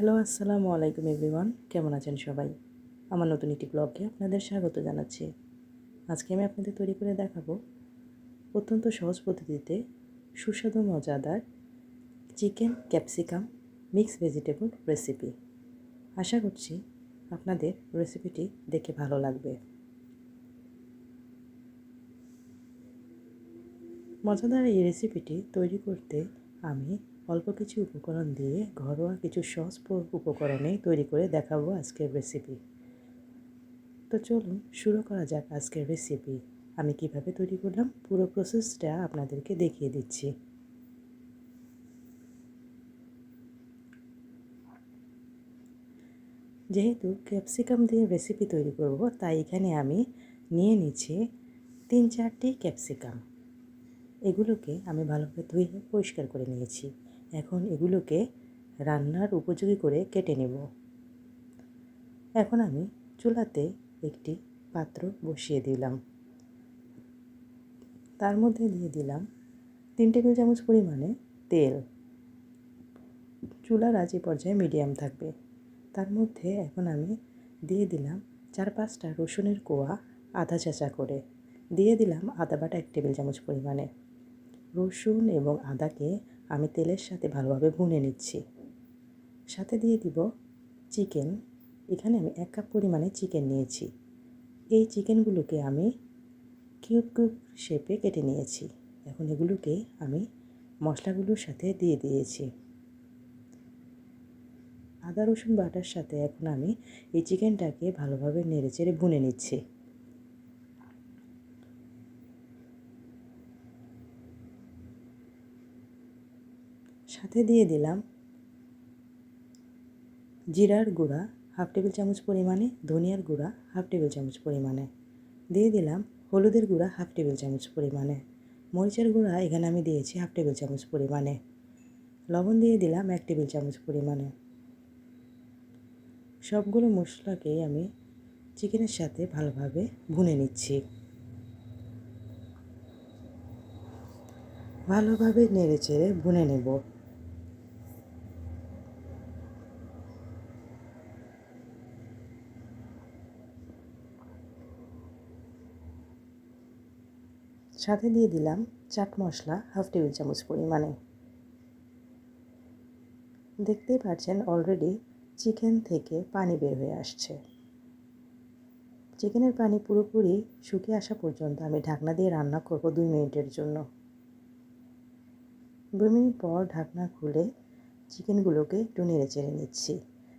Hello, আসসালামু আলাইকুম everyone. কেমন আছেন সবাই? আমার নতুন একটি ব্লগে আপনাদের স্বাগত জানাচ্ছি। আজকে আমি আপনাদের তৈরি করে দেখাবো অত্যন্ত সহজ পদ্ধতিতে সুস্বাদু মজাদার chicken capsicum mix vegetable recipe. আশা করছি আপনাদের রেসিপিটি দেখে ভালো লাগবে। মজাদার এই রেসিপিটি তৈরি করতে আমি অল্প কিছু উপকরণ দিয়ে ঘরোয়া কিছু সহজ উপকরণে তৈরি করে দেখাবো আজকের রেসিপি। তো চলুন শুরু করা যাক আজকের রেসিপি। আমি কিভাবে তৈরি করলাম পুরো প্রসেসটা আপনাদেরকে দেখিয়ে দিচ্ছি। যেহেতু ক্যাপসিকাম দিয়ে রেসিপি তৈরি করব, তাই এখানে আমি নিয়ে নিচ্ছি 3-4টি ক্যাপসিকাম। এগুলোকে আমি ভালোভাবে ধুয়ে পরিষ্কার করে নিয়েছি। এখন এগুলোকে রান্নার উপযোগী করে কেটে নেব। এখন আমি চুলাতে একটি পাত্র বসিয়ে দিলাম। তার মধ্যে দিয়ে দিলাম 3 টেবিল চামচ পরিমাণে তেল। চুলার আঁচ পর্যায়ে মিডিয়াম থাকবে। তার মধ্যে এখন আমি দিয়ে দিলাম 4-5টা রসুনের কোয়া আধা চাঁচা করে। দিয়ে দিলাম আদা বাটা 1 টেবিল চামচ পরিমাণে। রসুন এবং আদাকে আমি তেলের সাথে ভালোভাবে ভুনে নিচ্ছি। সাথে দিয়ে দিব চিকেন। এখানে আমি 1 কাপ পরিমাণে চিকেন নিয়েছি। এই চিকেনগুলোকে আমি কিউব কিউব শেপে কেটে নিয়েছি। এখন এগুলোকে আমি মশলাগুলোর সাথে দিয়ে দিয়েছি। আদা রসুন বাটার সাথে এখন আমি এই চিকেনটাকে ভালোভাবে নেড়েচেড়ে ভুনে নিচ্ছি। সাথে দিয়ে দিলাম জিরার গুঁড়া 1/2 টেবিল চামচ পরিমাণে, ধনিয়ার গুঁড়া 1/2 টেবিল চামচ পরিমাণে, দিয়ে দিলাম হলুদের গুঁড়া 1/2 টেবিল চামচ পরিমাণে, মরিচের গুঁড়া এখানে আমি দিয়েছি 1/2 টেবিল চামচ পরিমাণে, লবণ দিয়ে দিলাম 1 টেবিল চামচ পরিমাণে। সবগুলো মশলাকেই আমি চিকেনের সাথে ভালোভাবে ভুনে নিচ্ছি। ভালোভাবে নেড়েচেড়ে ভুনে নেব। সাথে দিয়ে দিলাম চাট মশলা 1/2 টেবিল চামচ পরিমাণে। দেখতেই পাচ্ছেন অলরেডি চিকেন থেকে পানি বের হয়ে আসছে। চিকেনের পানি পুরোপুরি শুকিয়ে আসা পর্যন্ত আমি ঢাকনা দিয়ে রান্না করব 2 মিনিটের জন্য। 2 মিনিট পর ঢাকনা খুলে চিকেনগুলোকে একটু নেড়েচেড়ে নিচ্ছি।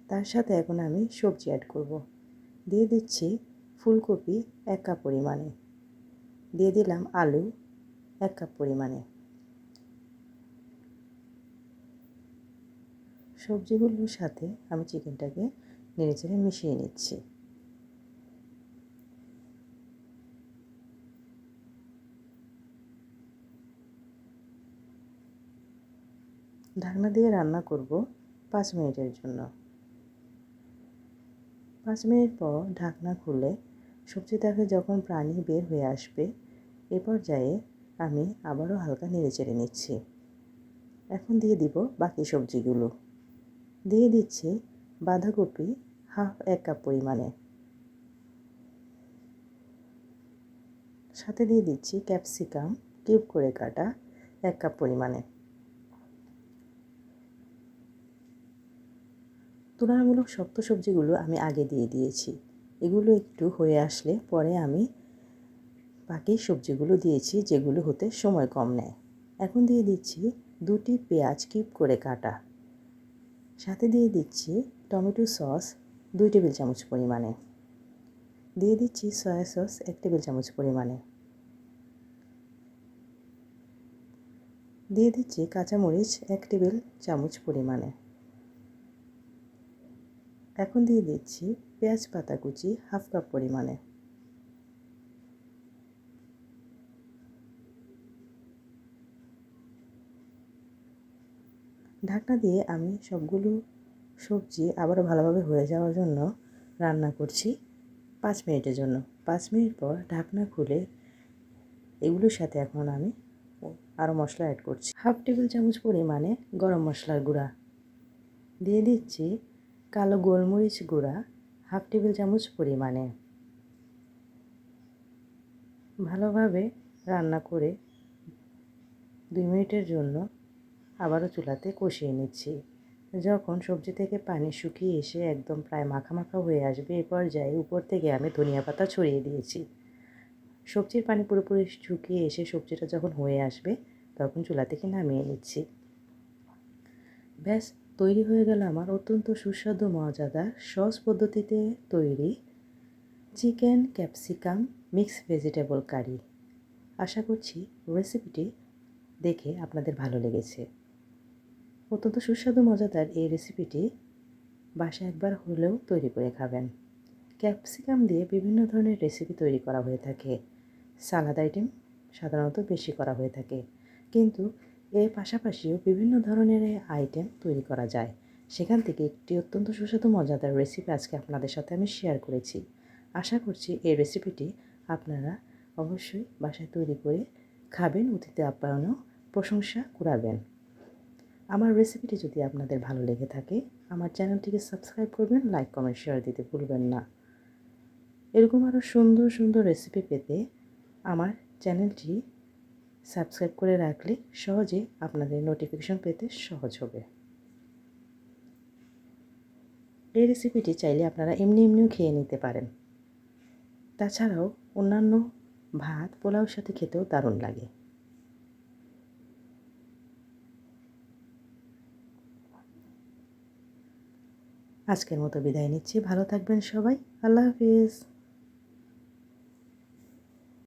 তার সাথে এখন আমি সবজি অ্যাড করব। দিয়ে দিচ্ছি ফুলকপি 1 কাপ পরিমাণে, দিয়ে দিলাম আলু 1 কাপ পরিমাণে। সবজিগুলোর সাথে আমি চিকেনটাকে নেড়েচেড়ে মিশিয়ে নিচ্ছি। ঢাকনা দিয়ে রান্না করব 5 মিনিটের জন্য। 5 মিনিট পর ঢাকনা খুলে সবজি থেকে যখন পানি বের হয়ে আসবে, এ পর্যায়ে আমি আবারও হালকা নেড়েচেড়ে নিচ্ছি। এখন দিয়ে দিব বাকি সবজিগুলো। দিয়ে দিচ্ছি বাঁধাকপি 1 কাপ পরিমাণে, সাথে দিয়ে দিচ্ছি ক্যাপসিকাম কিউব করে কাটা 1 কাপ পরিমাণে। তুলনামূলক শক্ত সবজিগুলো আমি আগে দিয়ে দিয়েছি। এগুলো একটু হয়ে আসলে পরে আমি বাকি সবজিগুলো দিয়েছি, যেগুলো হতে সময় কম নেয়। এখন দিয়ে দিচ্ছি 2টি পেঁয়াজ কিউব করে কাটা, সাথে দিয়ে দিচ্ছি টমেটো সস 2 টেবিল চামচ পরিমাণে, দিয়ে দিচ্ছি সয়া সস 1 টেবিল চামচ পরিমাণে, দিয়ে দিচ্ছি কাঁচামরিচ 1 টেবিল চামচ পরিমাণে। এখন দিয়ে দিচ্ছি পেঁয়াজ পাতা কুচি 1/2 কাপ পরিমাণে। ঢাকনা দিয়ে আমি সবগুলো সবজি আবারও ভালোভাবে হয়ে যাওয়ার জন্য রান্না করছি 5 মিনিটের জন্য। 5 মিনিট পর ঢাকনা খুলে এগুলোর সাথে এখন আমি আরও মশলা অ্যাড করছি। 1/2 টেবিল চামচ পরিমাণে গরম মশলার গুঁড়া, দিয়ে দিচ্ছি কালো গোলমরিচ গুঁড়া 1/2 টেবিল চামচ পরিমাণে। ভালোভাবে রান্না করে 2 মিনিটের জন্য আবারও চুলাতে কষিয়ে নিচ্ছি। যখন সবজি থেকে পানি শুকিয়ে এসে একদম প্রায় মাখা মাখা হয়ে আসবে, এ পর্যায়ে উপর থেকে আমি ধনিয়া পাতা ছড়িয়ে দিয়েছি। সবজির পানি পুরোপুরি শুকিয়ে এসে সবজিটা যখন হয়ে আসবে, তখন চুলা থেকে নামিয়ে নিচ্ছি। ব্যাস, তৈরি হয়ে গেল আমার অত্যন্ত সুস্বাদু মজাদার সহজ পদ্ধতিতে তৈরি চিকেন ক্যাপসিকাম মিক্স ভেজিটেবল কারি। আশা করছি রেসিপিটি দেখে আপনাদের ভালো লেগেছে। অত্যন্ত সুস্বাদু মজাদার এই রেসিপিটি বাসায় একবার হলেও তৈরি করে খাবেন। ক্যাপসিকাম দিয়ে বিভিন্ন ধরনের রেসিপি তৈরি করা হয়ে থাকে। সালাদ আইটেম সাধারণত বেশি করা হয়ে থাকে, কিন্তু এর পাশাপাশিও বিভিন্ন ধরনের আইটেম তৈরি করা যায়। সেখান থেকে একটি অত্যন্ত সুস্বাদু মজাদার রেসিপি আজকে আপনাদের সাথে আমি শেয়ার করেছি। আশা করছি এই রেসিপিটি আপনারা অবশ্যই বাসায় তৈরি করে খাবেন, অতিথি আপ্যায়নও প্রশংসা কুড়াবেন। আমার রেসিপিটি যদি আপনাদের ভালো লেগে থাকে, আমার চ্যানেলটিকে সাবস্ক্রাইব করবেন, লাইক কমেন্ট শেয়ার দিতে ভুলবেন না। এরকম আরও সুন্দর সুন্দর রেসিপি পেতে আমার চ্যানেলটি সাবস্ক্রাইব করে রাখলে সহজে আপনাদের নোটিফিকেশন পেতে সহজ হবে। এই রেসিপিটি চাইলে আপনারা এমনিও খেয়ে নিতে পারেন। তাছাড়াও অন্যান্য ভাত পোলাওর সাথে খেতেও দারুণ লাগে। আজকের মতো বিদায় নিচ্ছি। ভালো থাকবেন সবাই। আল্লাহ হাফিজ।